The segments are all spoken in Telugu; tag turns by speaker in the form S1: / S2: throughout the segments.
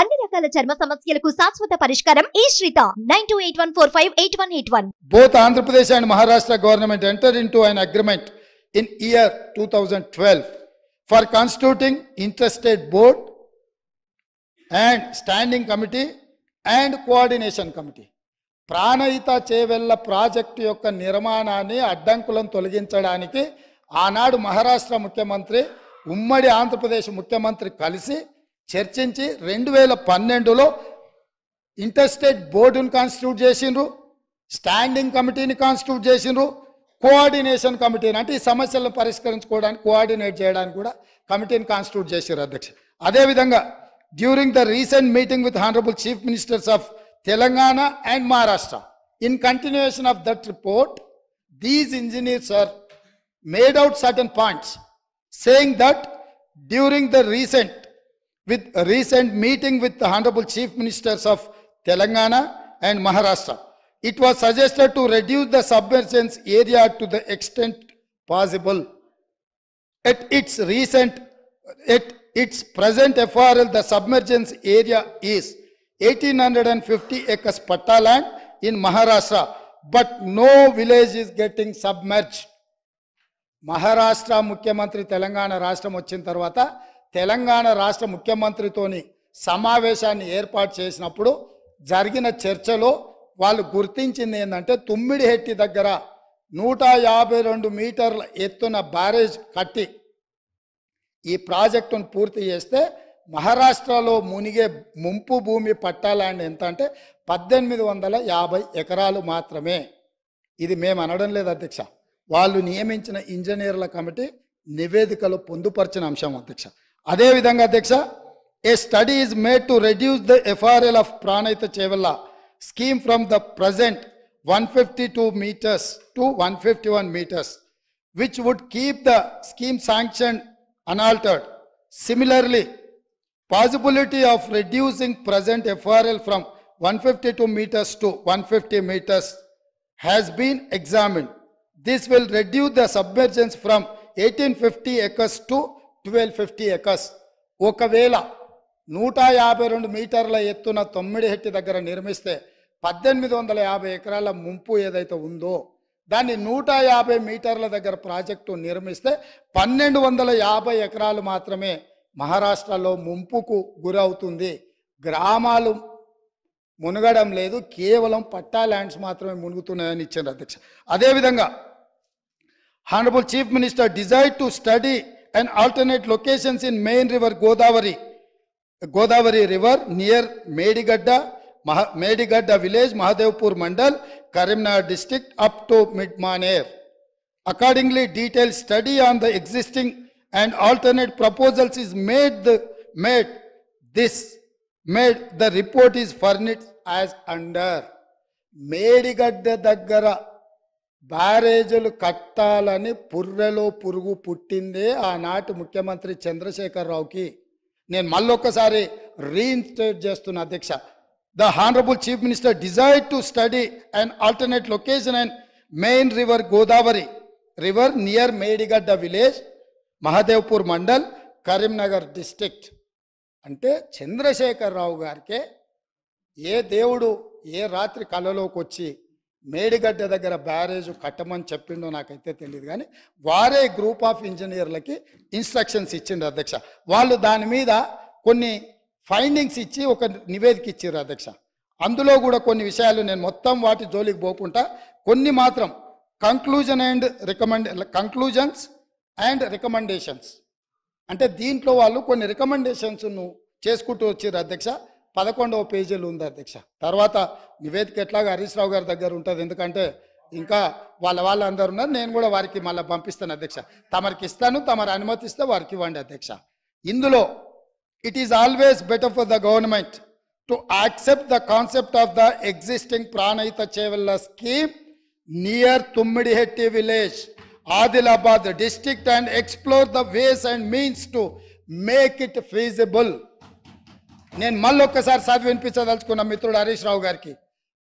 S1: అన్ని రకాల చర్మ సమస్యలకు శాశ్వత పరిష్కారం ఈ శ్రీత 9281458181.
S2: Both Andhra Pradesh and Maharashtra government entered into an agreement in year 2012 for constituting interstate board and standing committee and coordination committee. Pranahita Chevella project యొక్క నిర్మాణాన్ని అడ్డంకులను తొలగించడానికి ఆనాడు మహారాష్ట్ర ముఖ్యమంత్రి ఉమ్మడి ఆంధ్రప్రదేశ్ ముఖ్యమంత్రి కలిసి చర్చించి 2012లో ఇంటర్స్టేట్ బోర్డును కాన్స్టిట్యూట్ చేసిండ్రు, స్టాండింగ్ కమిటీని కాన్స్టిట్యూట్ చేసిండ్రు, కోఆర్డినేషన్ కమిటీని అంటే ఈ సమస్యలను పరిష్కరించుకోవడానికి కోఆర్డినేట్ చేయడానికి కూడా కమిటీని కాన్స్టిట్యూట్ చేశారు అధ్యక్ష. అదేవిధంగా during the recent meeting with honourable chief ministers of Telangana and Maharashtra. In continuation of that report, these engineers are made out certain points, saying that during the recent meeting with the Honorable Chief Ministers of Telangana and Maharashtra, it was suggested to reduce the submergence area to the extent possible. At its present FRL, the submergence area is 1850 acres patta land in Maharashtra, but no village is getting submerged. Maharashtra ముఖ్యమంత్రి తెలంగాణ రాష్ట్రం వచ్చిన తర్వాత తెలంగాణ రాష్ట్ర ముఖ్యమంత్రితోని సమావేశాన్ని ఏర్పాటు చేసినప్పుడు జరిగిన చర్చలో వాళ్ళు గుర్తించింది ఏంటంటే తుమ్మిడిహెట్టి దగ్గర 152 మీటర్ల ఎత్తున బ్యారేజ్ కట్టి ఈ ప్రాజెక్టును పూర్తి చేస్తే మహారాష్ట్రలో మునిగే ముంపు భూమి పట్టా ల్యాండ్ ఎంత అంటే 1850 ఎకరాలు మాత్రమే. ఇది మేము అనడం లేదు అధ్యక్ష, వాళ్ళు నియమించిన ఇంజనీర్ల కమిటీ నివేదికలో పొందుపరిచిన అంశం అధ్యక్ష. అదేవిధంగా అధ్యక్ష, a study is made to reduce the FRL of Pranahita Chevella scheme from the present 152 meters to 151 meters, which would keep the scheme sanction unaltered. Similarly, possibility of reducing present FRL from 152 meters to 150 meters has been examined. This will reduce the submergence from 1850 acres to 1250 acres. ఒకవేళ 152 మీటర్ల ఎత్తున తొమ్మిడిహెట్టి దగ్గర నిర్మిస్తే 1850 ఎకరాల ముంపు ఏదైతే ఉందో దాన్ని 150 మీటర్ల దగ్గర ప్రాజెక్టు నిర్మిస్తే 1250 ఎకరాలు మాత్రమే మహారాష్ట్రలో ముంపుకు గురవుతుంది. గ్రామాలు మునగడం లేదు, కేవలం పట్టా ల్యాండ్స్ మాత్రమే మునుగుతున్నాయని ఇచ్చారు అధ్యక్ష. అదేవిధంగా honourable chief minister desired to study and alternate locations in main river Godavari river near Medigadda village, Mahadevpur mandal, Karimnagar district up to Mid Manair. Accordingly, detailed study on the existing and alternate proposals is made. The report is furnished as under. Medigadda దగ్గర బ్యారేజీలు కట్టాలని పుర్రెలో పురుగు పుట్టిందే ఆనాటి ముఖ్యమంత్రి చంద్రశేఖరరావుకి. నేను మళ్ళొక్కసారి రీఇన్స్టేట్ చేస్తున్నా అధ్యక్ష. The Honorable Chief Minister desired to study an alternate location and main river Godavari river near Medigadda village, Mahadevpur Mandal, Karimnagar district. అంటే చంద్రశేఖరరావు గారికే ఏ దేవుడు ఏ రాత్రి కళలోకి వచ్చి మేడిగడ్డ దగ్గర బ్యారేజ్ కట్టమని చెప్పిండో నాకైతే తెలియదు, కానీ వారే గ్రూప్ ఆఫ్ ఇంజనీర్లకి ఇన్స్ట్రక్షన్స్ ఇచ్చిండు అధ్యక్ష. వాళ్ళు దాని మీద కొన్ని ఫైండింగ్స్ ఇచ్చి ఒక నివేదిక ఇచ్చారు అధ్యక్ష. అందులో కూడా కొన్ని విషయాలు నేను మొత్తం వాటి జోలికి పోకుండా కొన్ని మాత్రం కంక్లూజన్స్ అండ్ రికమెండేషన్స్ అంటే దీంట్లో వాళ్ళు కొన్ని రికమెండేషన్స్ను చేసుకుంటూ వచ్చారు అధ్యక్ష. 11వ పేజీలు ఉంది అధ్యక్ష. తర్వాత నివేదిక ఎట్లాగా హరీష్ రావు గారి దగ్గర ఉంటుంది, ఎందుకంటే ఇంకా వాళ్ళందరూ ఉన్నారు, నేను కూడా వారికి మళ్ళీ పంపిస్తాను అధ్యక్ష. తమరికి ఇస్తాను, తమరు అనుమతిస్తే వారికి ఇవ్వండి అధ్యక్ష. ఇందులో it is always better for the government to accept the concept of the existing Pranahita Chevella scheme near Tummidihetti village, Adilabad district, and explore the ways and means to make it feasible. నేను మళ్ళొక్కసారి చదివి వినిపించదలుచుకున్న మిత్రుడు హరీష్ రావు గారికి,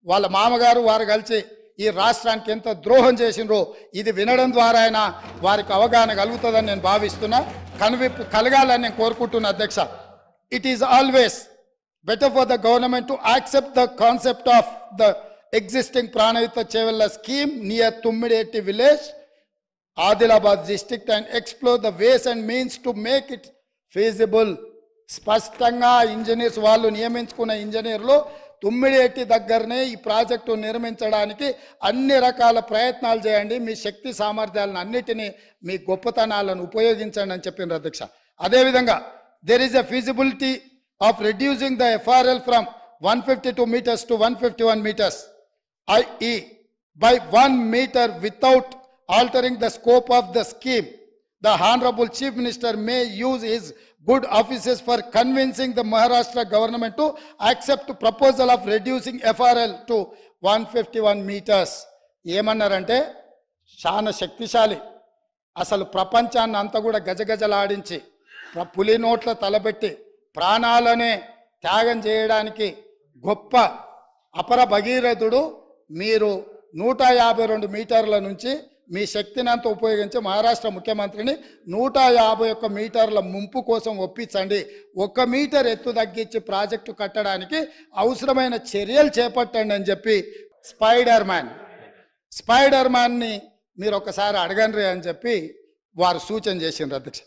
S2: వాళ్ళ మామగారు వారు కలిసి ఈ రాష్ట్రానికి ఎంత ద్రోహం చేసినరో ఇది వినడం ద్వారా అయినా వారికి అవగాహన కలుగుతుందని నేను భావిస్తున్నా, కనువిప్పు కలగాలని నేను కోరుకుంటున్నా అధ్యక్ష. It is always better for the government to accept the concept of the existing Pranavita Chevella scheme near Tummideti village, Adilabad district, and explore the ways and means to make it feasible. స్పష్టంగా ఇంజనీర్స్ వాళ్ళు నియమించుకున్న ఇంజనీర్లు తుమ్మిడిఎట్టి దగ్గరనే ఈ ప్రాజెక్టు నిర్మించడానికి అన్ని రకాల ప్రయత్నాలు చేయండి, మీ శక్తి సామర్థ్యాలను అన్నిటినీ మీ గొప్పతనాలను ఉపయోగించండి అని చెప్పిండ్రు అధ్యక్ష. అదేవిధంగా there is a feasibility of reducing the FRL from 152 meters to 151 meters, i.e. by 1 meter without altering the scope of the scheme. The Honorable Chief Minister may use his good offices for convincing the Maharashtra government to accept proposal of reducing FRL to 151 meters. ఏమన్నారంటే చాలా శక్తిశాలి, అసలు ప్రపంచాన్ని అంతా కూడా గజగజలాడించి పులి నోట్ల తలబెట్టి ప్రాణాలనే త్యాగం చేయడానికి గొప్ప అపర భగీరథుడు. మీరు 152 మీటర్ల నుంచి మీ శక్తిని అంతా ఉపయోగించి మహారాష్ట్ర ముఖ్యమంత్రిని 151 మీటర్ల ముంపు కోసం ఒప్పించండి, 1 మీటర్ ఎత్తు తగ్గించి ప్రాజెక్టు కట్టడానికి అవసరమైన చర్యలు చేపట్టండి అని చెప్పి స్పైడర్ మ్యాన్ని మీరు ఒకసారి అడగండి అని చెప్పి వారు సూచన చేసిండ్రు అధ్యక్ష.